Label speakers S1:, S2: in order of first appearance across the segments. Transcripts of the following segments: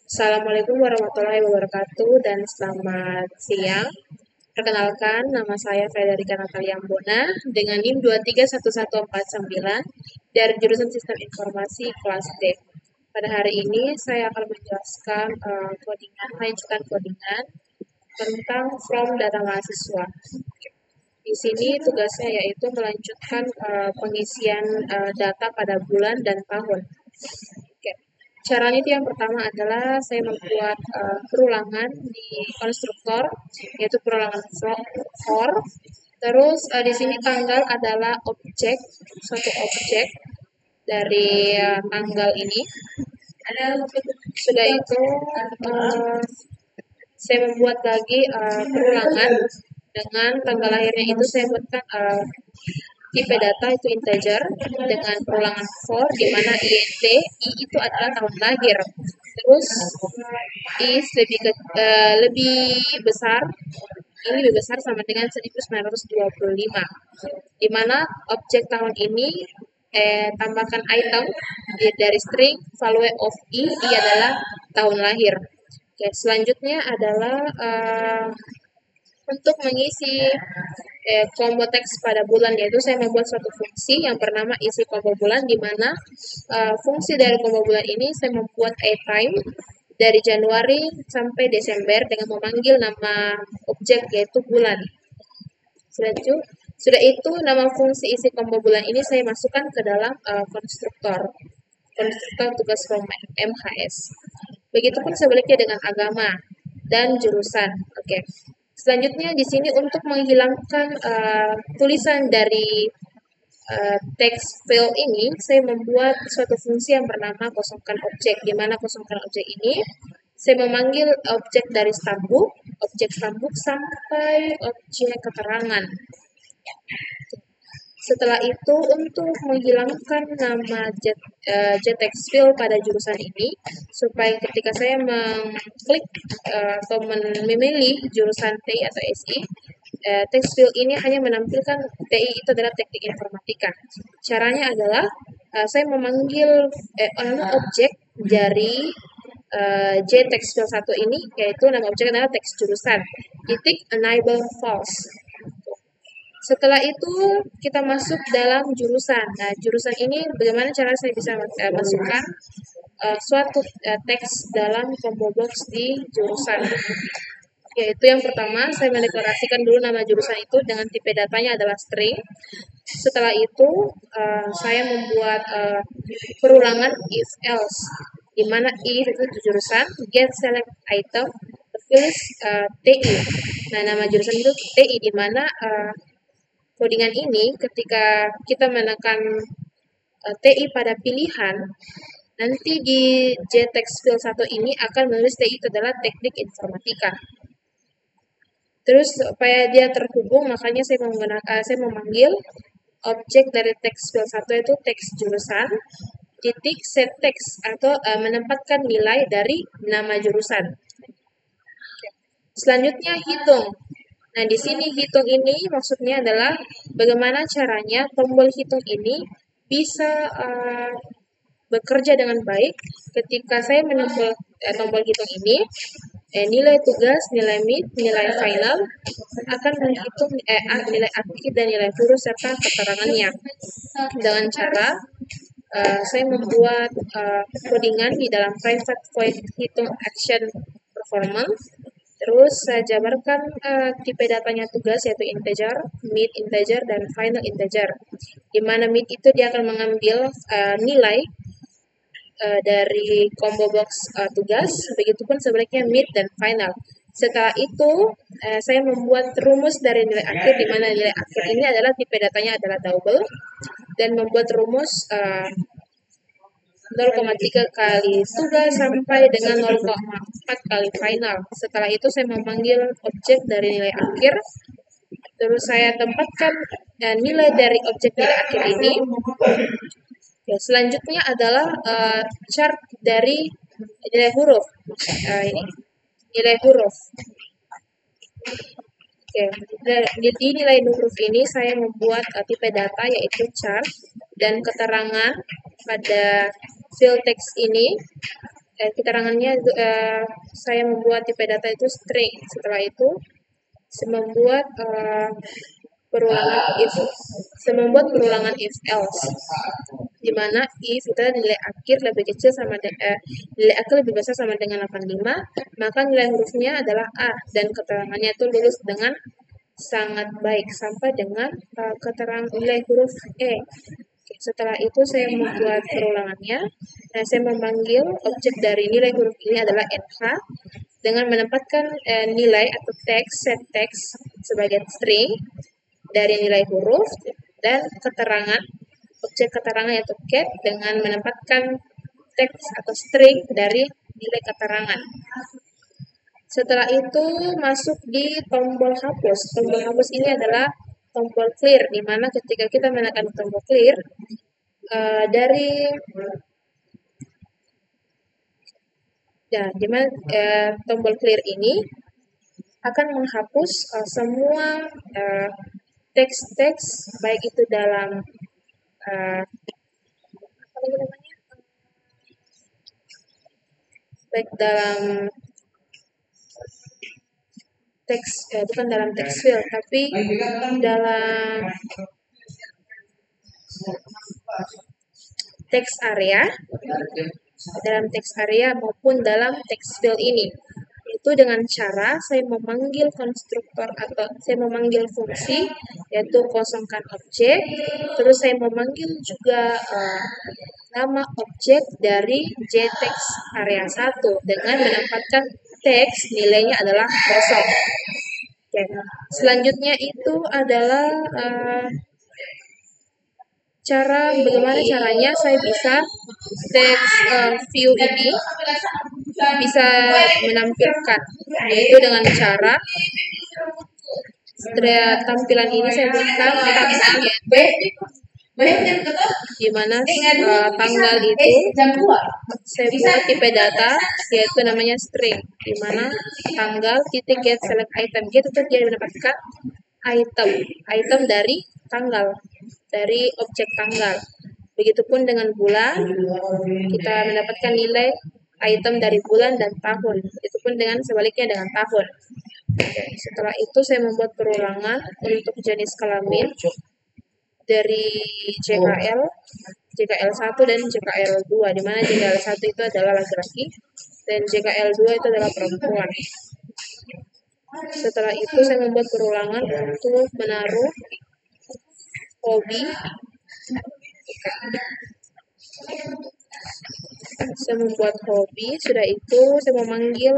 S1: Assalamualaikum warahmatullahi wabarakatuh dan selamat siang. Perkenalkan, nama saya Frederika Natalia Ambona dengan NIM 231149 dari jurusan Sistem Informasi kelas D. Pada hari ini saya akan menjelaskan melanjutkan codingan tentang from data mahasiswa. Di sini tugasnya yaitu melanjutkan pengisian data pada bulan dan tahun. Oke. Caranya itu yang pertama adalah saya membuat perulangan di konstruktor, yaitu perulangan for. Terus di sini tanggal adalah objek, suatu objek dari tanggal ini. Sudah itu saya membuat lagi perulangan dengan tanggal lahirnya itu saya buatkan tipe data itu integer dengan perulangan for di mana int i itu adalah tahun lahir. Terus is lebih besar, ini lebih besar sama dengan 1925. Di mana objek tahun ini tambahkan item dari string value of i adalah tahun lahir. Oke, selanjutnya adalah untuk mengisi combo teks pada bulan, yaitu saya membuat suatu fungsi yang bernama isi combo bulan, di mana fungsi dari combo bulan ini saya membuat time dari Januari sampai Desember dengan memanggil nama objek yaitu bulan. Sudah itu nama fungsi isi combo bulan ini saya masukkan ke dalam konstruktor tugas from MHS. Begitupun sebaliknya dengan agama dan jurusan. Oke. Selanjutnya di sini untuk menghilangkan tulisan dari text field ini, saya membuat suatu fungsi yang bernama kosongkan objek. Di mana kosongkan objek ini, saya memanggil objek dari stambuk, objek stambuk sampai objek keterangan. Setelah itu, untuk menghilangkan nama JText field pada jurusan ini, supaya ketika saya mengklik atau memilih jurusan TI atau SI, text field ini hanya menampilkan TI itu adalah teknik informatika. Caranya adalah saya memanggil objek dari JText field 1 ini, yaitu nama objek adalah teks jurusan, titik enable false. Setelah itu kita masuk dalam jurusan. Nah, jurusan ini bagaimana cara saya bisa masukkan suatu teks dalam combo box di jurusan. Yaitu yang pertama, saya mendeklarasikan dulu nama jurusan itu dengan tipe datanya adalah string. Setelah itu saya membuat perulangan if else, di mana if itu jurusan, get select item, tertulis TI. Nah, nama jurusan itu TI, di mana codingan ini ketika kita menekan TI pada pilihan, nanti di JText field 1 ini akan menulis TI itu adalah teknik informatika. Terus supaya dia terhubung, makanya saya memanggil objek dari text field 1 itu teks jurusan, titik set text atau menempatkan nilai dari nama jurusan. Selanjutnya hitung. Nah, di sini hitung ini maksudnya adalah bagaimana caranya tombol hitung ini bisa bekerja dengan baik ketika saya menambah tombol hitung ini. Nilai tugas, nilai mid, nilai final akan menghitung nilai aktif dan nilai huruf serta keterangannya dengan cara saya membuat codingan di dalam private void hitung action performance. Terus saya jabarkan tipe datanya tugas yaitu integer, mid integer, dan final integer. Di mana mid itu dia akan mengambil nilai dari combo box tugas, begitupun sebaliknya mid dan final. Setelah itu saya membuat rumus dari nilai akhir, di mana nilai akhir ini adalah tipe datanya adalah double, dan membuat rumus 0,3 kali tugas sampai dengan 0,4 kali final. Setelah itu saya memanggil objek dari nilai akhir, terus saya tempatkan nilai dari objek nilai akhir ini. Ya, selanjutnya adalah chart dari nilai huruf. Ini nilai huruf. Oke, di nilai huruf ini saya membuat tipe data yaitu chart dan keterangan pada field text ini keterangannya saya membuat tipe data itu string. Setelah itu saya membuat perulangan if else, di mana if itu nilai akhir lebih kecil nilai akhir lebih besar sama dengan 85, maka nilai hurufnya adalah A dan keterangannya itu lulus dengan sangat baik sampai dengan keterangan nilai huruf E. Setelah itu saya membuat perulangannya dan saya memanggil objek dari nilai huruf ini adalah nh dengan menempatkan nilai atau set teks sebagai string dari nilai huruf dan keterangan objek keterangan yaitu get dengan menempatkan teks atau string dari nilai keterangan. Setelah itu masuk di tombol hapus. Tombol hapus ini adalah tombol clear, di mana ketika kita menekan tombol clear tombol clear ini akan menghapus semua teks-teks baik itu dalam bukan dalam teks field, tapi dalam teks area maupun dalam teks field ini. Itu dengan cara saya memanggil konstruktor atau saya memanggil fungsi yaitu kosongkan objek, terus saya memanggil juga nama objek dari jtext area 1 dengan menempatkan teks nilainya adalah kosong. Oke. Selanjutnya itu adalah bagaimana caranya saya bisa text view ini bisa menampilkan, yaitu dengan cara tampilan ini saya buatkan di mana tanggal itu saya buat tipe data yaitu namanya string, di mana tanggal titik get select item get itu dia mendapatkan item dari tanggal, dari objek tanggal. Begitupun dengan bulan, kita mendapatkan nilai item dari bulan dan tahun. Begitupun dengan sebaliknya dengan tahun. Oke, setelah itu saya membuat perulangan untuk jenis kelamin dari JKL1 dan JKL2, di mana JKL1 itu adalah laki-laki dan JKL2 itu adalah perempuan. Setelah itu saya membuat perulangan untuk menaruh hobi. Saya membuat hobi, sudah itu saya memanggil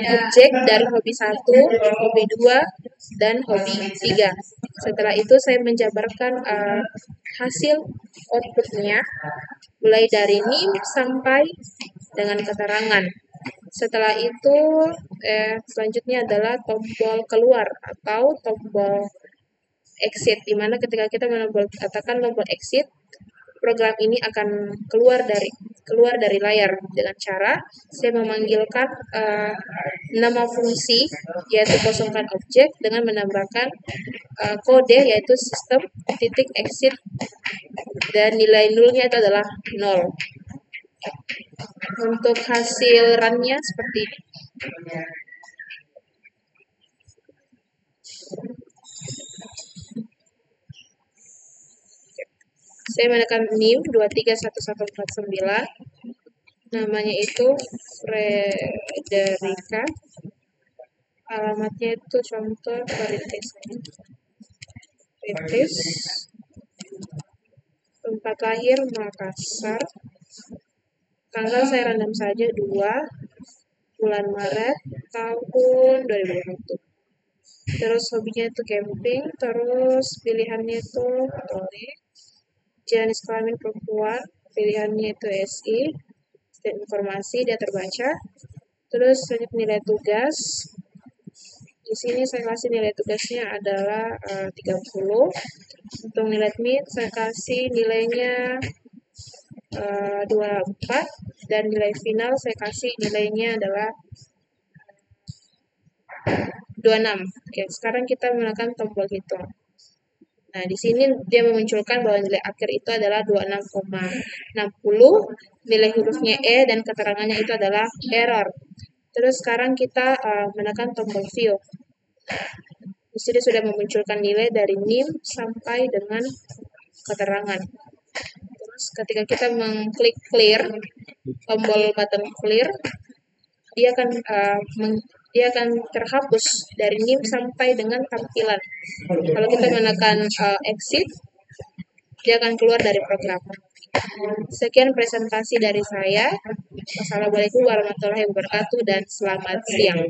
S1: objek dari hobi 1, hobi 2, dan hobi 3. Setelah itu saya menjabarkan hasil outputnya mulai dari NIM sampai dengan keterangan. Setelah itu selanjutnya adalah tombol keluar atau tombol exit, di mana ketika kita katakan tombol exit, program ini akan keluar dari layar dengan cara saya memanggilkan nama fungsi yaitu kosongkan objek dengan menambahkan kode yaitu sistem titik exit dan nilai nulnya itu adalah 0. Untuk hasil runnya seperti ini. Saya menekan NIM 231149, namanya itu Frederica, alamatnya itu contoh Perintis, tempat lahir Makassar, tanggal saya random saja 2 bulan Maret tahun 2020. Terus hobinya itu camping, terus pilihannya itu Katolik, jenis kelamin perempuan, pilihannya itu SI, dan informasi dia terbaca. Terus nilai tugas, di sini saya kasih nilai tugasnya adalah 30. Untuk nilai admit saya kasih nilainya 24 dan nilai final saya kasih nilainya adalah 26. Oke, sekarang kita menggunakan tombol hitung. Nah, di sini dia memunculkan bahwa nilai akhir itu adalah 26,60, nilai hurufnya E dan keterangannya itu adalah error. Terus sekarang kita menekan tombol view. Di sini sudah memunculkan nilai dari NIM sampai dengan keterangan. Terus ketika kita mengklik clear, tombol button clear, dia akan terhapus dari NIM sampai dengan tampilan. Kalau kita menekan exit, dia akan keluar dari program. Sekian presentasi dari saya. Wassalamualaikum warahmatullahi wabarakatuh dan selamat siang.